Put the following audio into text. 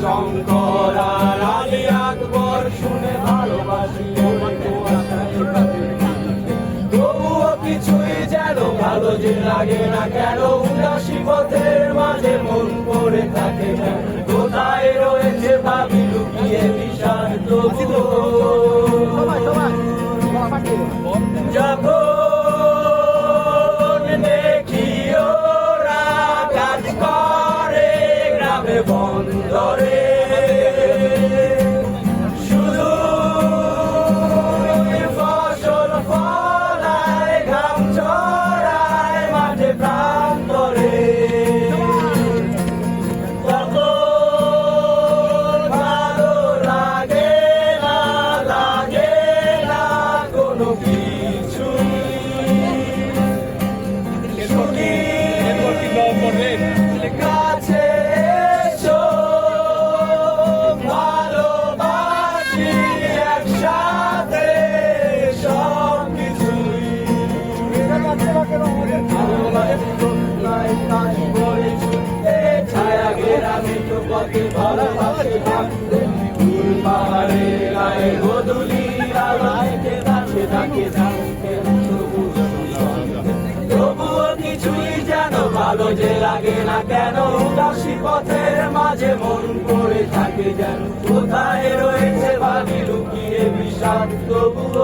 শঙ্কর আর আলী আকবর শুনে ভালোবাসি তবুও কিছুই যেন ভালো যে লাগে না কেন উদাসী পথের মাঝে মন পড়ে থাকে কোথায় রয়েছে ভাবি লুকিয়ে বিষাদ যখন দেখি ওরা কাজ করে গ্রামে বন্দরে শুধু ফসল ফলায় ঘাম ছড়ায় মাঠে প্রান্তরে তখন ভালো লাগে না কোনো কিছু কাছে এসো ভালোবাসি একসাথে সব কিছুই ছায়া গেরামি তো পথে ভালোবাসি থাকতে পাহাড়ে গায়ে গোধূলি আলোকে কাছে থাকে তবুও কিছুই যেন ভালো যে লাগে না কেন উদাসী পথের মাঝে মন পড়ে থাকে যেন কোথায় রয়েছে ভাবি লুকিয়ে বিষাদ তবুও